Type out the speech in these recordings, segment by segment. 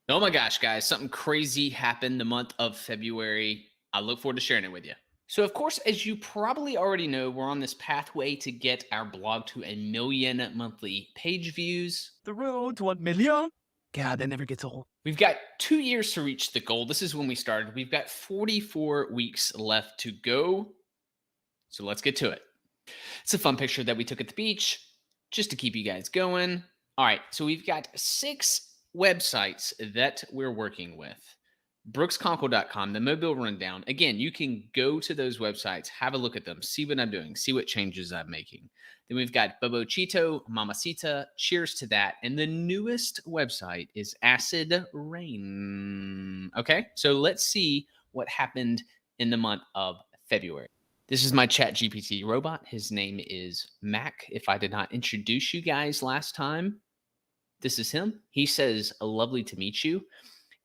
Oh my gosh, guys, something crazy happened the month of February. I look forward to sharing it with you. So, of course, as you probably already know, we're on this pathway to get our blog to 1 million monthly page views. The road to 1 million? God, that never gets old. We've got 2 years to reach the goal. This is when we started. We've got 44 weeks left to go. So, let's get to it. It's a fun picture that we took at the beach just to keep you guys going. All right, so we've got 6 websites that we're working with. BrooksConkle.com, the Mobile Rundown. Again, you can go to those websites, have a look at them, see what I'm doing, see what changes I'm making. Then we've got Bobo Chito, Mamacita. Cheers to that. And the newest website is Acid Rain. Okay, so let's see what happened in the month of February. This is my Chat GPT robot. His name is Mac. If I did not introduce you guys last time, this is him. He says, lovely to meet you.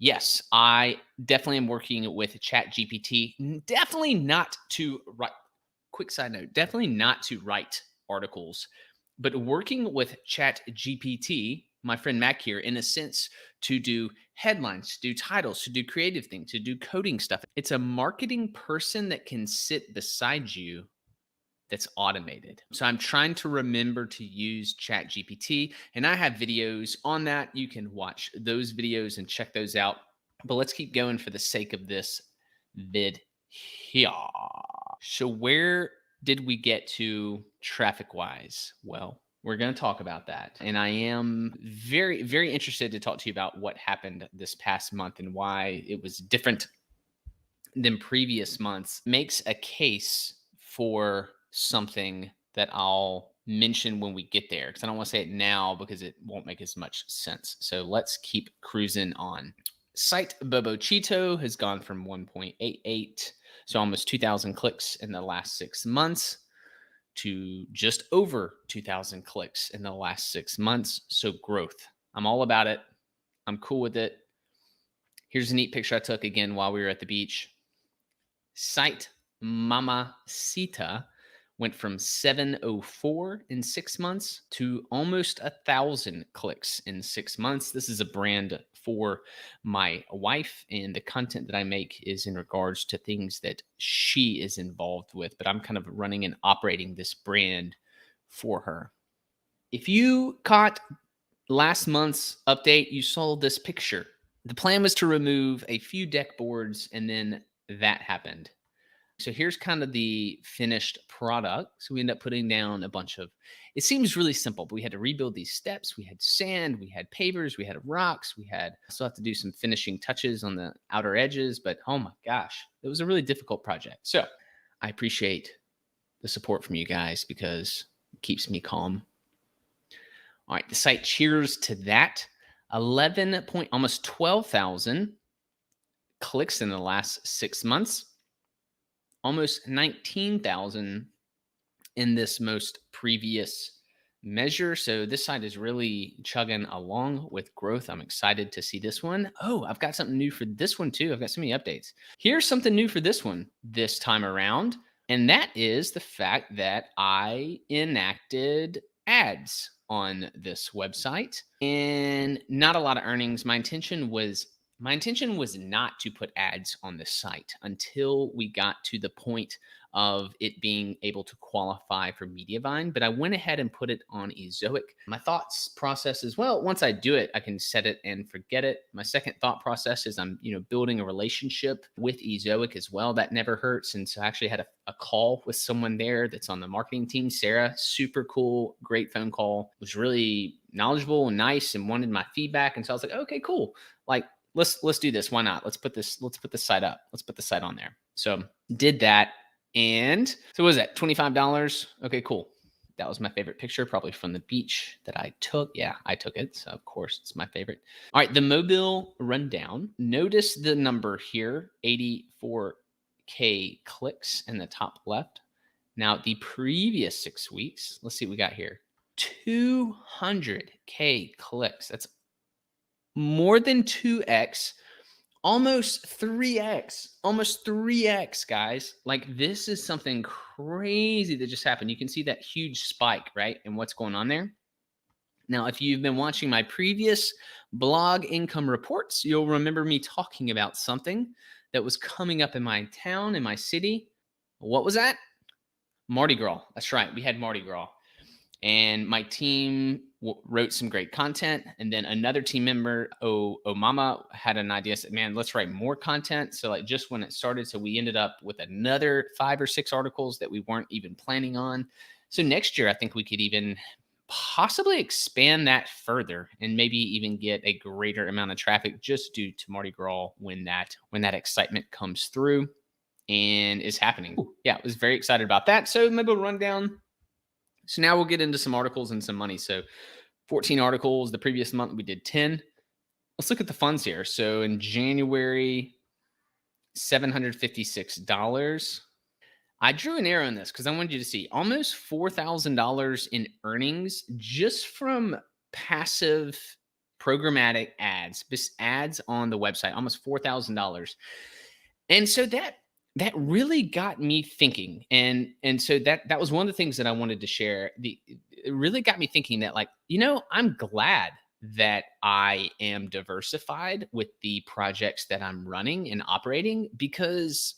Yes, I definitely am working with Chat GPT. Definitely not to write, quick side note, definitely not to write articles, but working with Chat GPT, my friend Mac here, in a sense, to do headlines, to do titles, to do creative things, to do coding stuff. It's a marketing person that can sit beside you that's automated. So I'm trying to remember to use Chat GPT, and I have videos on that. You can watch those videos and check those out. But let's keep going for the sake of this vid here. So where did we get to traffic wise? Well, we're going to talk about that. And I am very, very interested to talk to you about what happened this past month and why it was different than previous months. Makes a case for something that I'll mention when we get there, because I don't want to say it now because it won't make as much sense. So let's keep cruising on. Site Bobo Chito has gone from 1.88, so almost 2,000 clicks in the last 6 months, to just over 2,000 clicks in the last 6 months. So growth. I'm all about it. I'm cool with it. Here's a neat picture I took again while we were at the beach. Site Mamacita went from 704 in 6 months to almost 1,000 clicks in 6 months. This is a brand for my wife, and the content that I make is in regards to things that she is involved with, but I'm kind of running and operating this brand for her. If you caught last month's update, you saw this picture. The plan was to remove a few deck boards, and then that happened. So here's kind of the finished product. So we end up putting down a bunch of, it seems really simple, but we had to rebuild these steps. We had sand, we had pavers, we had rocks, we had, still have to do some finishing touches on the outer edges, but oh my gosh, it was a really difficult project. So I appreciate the support from you guys because it keeps me calm. All right, the site cheers to that. 11 point, almost 12,000 clicks in the last 6 months. Almost 19,000 in this most previous measure. So this side is really chugging along with growth. I'm excited to see this one. Oh, I've got something new for this one too. I've got so many updates. Here's something new for this one this time around. And that is the fact that I enacted ads on this website and not a lot of earnings. My intention was not to put ads on the site until we got to the point of it being able to qualify for Mediavine, but I went ahead and put it on Ezoic. My thoughts process is, well, once I do it, I can set it and forget it. My second thought process is I'm, building a relationship with Ezoic as well. That never hurts. And so I actually had a call with someone there that's on the marketing team, Sarah, super cool, great phone call, was really knowledgeable and nice and wanted my feedback. And so I was like, okay, cool. Like, let's do this. Why not? Let's put this site up. Let's put the site on there. So did that. And so what was that? $25. Okay, cool. That was my favorite picture, probably from the beach that I took. Yeah, I took it. So of course it's my favorite. All right, the mobile rundown. Notice the number here, 84K clicks in the top left. Now the previous 6 weeks, let's see what we got here. 200K clicks. That's more than 2x, almost 3x, guys. Like, this is something crazy that just happened. You can see that huge spike, right? And what's going on there. Now, if you've been watching my previous blog income reports, you'll remember me talking about something that was coming up in my town, in my city. What was that? Mardi Gras. That's right. We had Mardi Gras. And my team wrote some great content. And then another team member, Mama, had an idea, said, man, let's write more content. So like just when it started, so we ended up with another 5 or 6 articles that we weren't even planning on. So next year, I think we could even possibly expand that further and maybe even get a greater amount of traffic just due to Mardi Gras when that excitement comes through and is happening. Ooh, yeah, I was very excited about that. So maybe we'll run down. So now we'll get into some articles and some money. So 14 articles. The previous month we did 10. Let's look at the funds here. So in January, $756. I drew an arrow in this because I wanted you to see almost $4,000 in earnings just from passive programmatic ads, ads on the website, almost $4,000. And so that really got me thinking. And so that was one of the things that I wanted to share. It really got me thinking that, like, I'm glad that I am diversified with the projects that I'm running and operating, because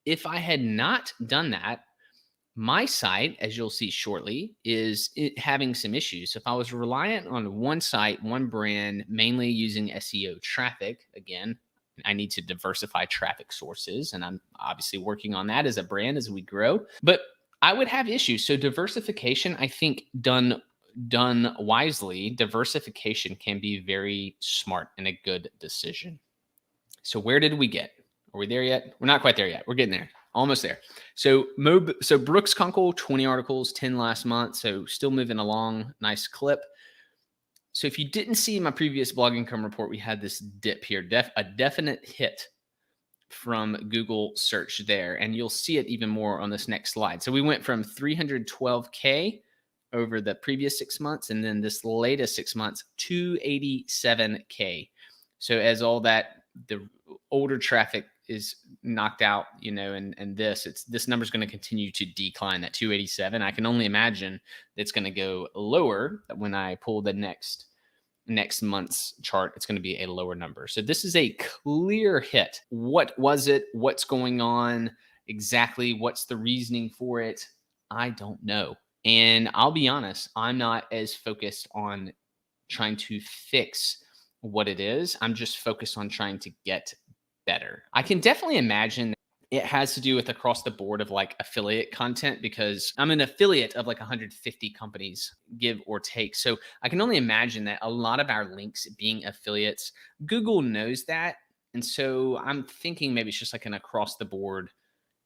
if I had not done that, my site, as you'll see shortly, is having some issues. If I was reliant on one site, one brand, mainly using SEO traffic, again, I need to diversify traffic sources. And I'm obviously working on that as a brand as we grow, but I would have issues. So diversification, I think done wisely, diversification can be very smart and a good decision. So where did we get? Are we there yet? We're not quite there yet. We're getting there. Almost there. So Brooks Conkle, 20 articles, 10 last month. So still moving along. Nice clip. So if you didn't see my previous blog income report, we had this dip here, a definite hit from Google search there. And you'll see it even more on this next slide. So we went from 312K over the previous 6 months, and then this latest 6 months, 287K. So as all that, the older traffic is knocked out, and this number is going to continue to decline, that 287. I can only imagine it's going to go lower when I pull the next month's chart. It's going to be a lower number. So this is a clear hit. What was it? What's going on exactly? What's the reasoning for it? I don't know. And I'll be honest, I'm not as focused on trying to fix what it is. I'm just focused on trying to get better. I can definitely imagine it has to do with across the board of like affiliate content, because I'm an affiliate of like 150 companies, give or take. So I can only imagine that a lot of our links being affiliates, Google knows that. And so I'm thinking maybe it's just like an across the board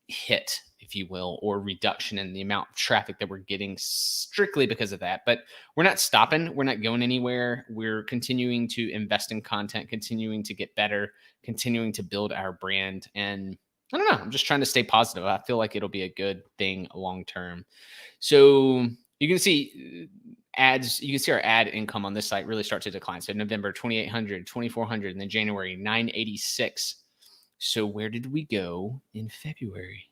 hit, if you will, or reduction in the amount of traffic that we're getting strictly because of that. But we're not stopping. We're not going anywhere. We're continuing to invest in content, continuing to get better, continuing to build our brand. And I don't know, I'm just trying to stay positive. I feel like it'll be a good thing long term. So you can see ads, you can see our ad income on this site really start to decline. So November, 2,800, 2,400, and then January, 986. So where did we go in February?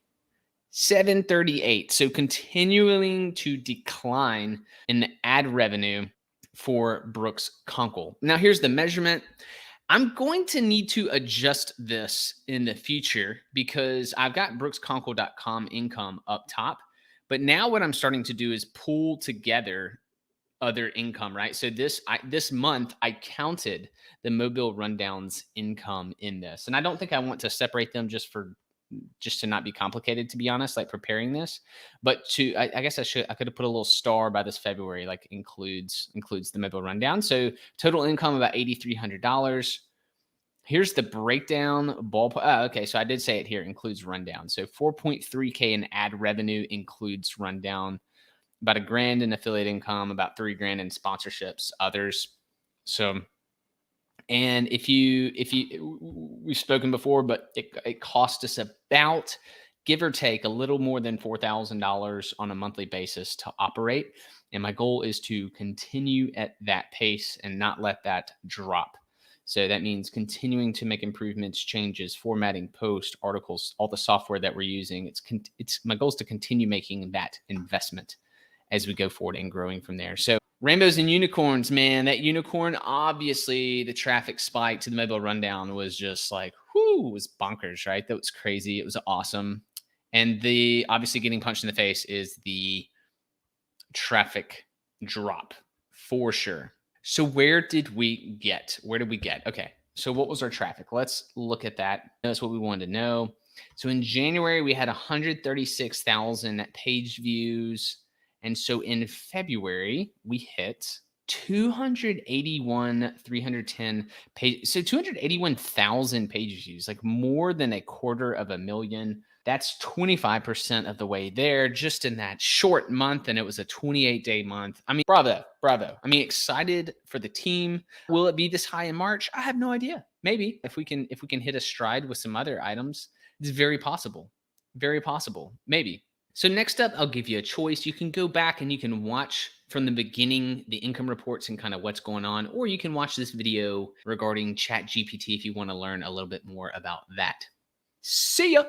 738. So continuing to decline in the ad revenue for Brooks Conkle. Now here's the measurement. I'm going to need to adjust this in the future because I've got brooksconkle.com income up top. But now what I'm starting to do is pull together other income, right? So this month I counted the Mobile Rundown's income in this. And I don't think I want to separate them just to not be complicated, to be honest, like preparing this. But I guess I could have put a little star by this February, like includes the Mobile Rundown. So total income about $8,300. Here's the breakdown ballpark. Okay, so I did say it here, includes Rundown. So 4.3K in ad revenue includes Rundown. About $1,000 in affiliate income, about $3,000 in sponsorships, others. So, and if you, we've spoken before, but it cost us about, give or take, a little more than $4,000 on a monthly basis to operate. And my goal is to continue at that pace and not let that drop. So that means continuing to make improvements, changes, formatting, post, articles, all the software that we're using. It's my goal is to continue making that investment as we go forward and growing from there. So Rainbows and unicorns, man. That unicorn, obviously, the traffic spike to the mobile rundown was just like, whoo, it was bonkers, right? That was crazy. It was awesome. And the obviously getting punched in the face is the traffic drop for sure. So where did we get? Where did we get? Okay. So what was our traffic? Let's look at that. That's what we wanted to know. So in January, we had 136,000 page views. And so in February, we hit 281,310 page. So 281,000 page views, like more than 250,000. That's 25% of the way there just in that short month. And it was a 28-day month. I mean, bravo, bravo. I mean, excited for the team. Will it be this high in March? I have no idea. Maybe if we can hit a stride with some other items, it's very possible. Very possible. Maybe. So next up, I'll give you a choice. You can go back and you can watch from the beginning the income reports and kind of what's going on, or you can watch this video regarding ChatGPT if you want to learn a little bit more about that. See ya.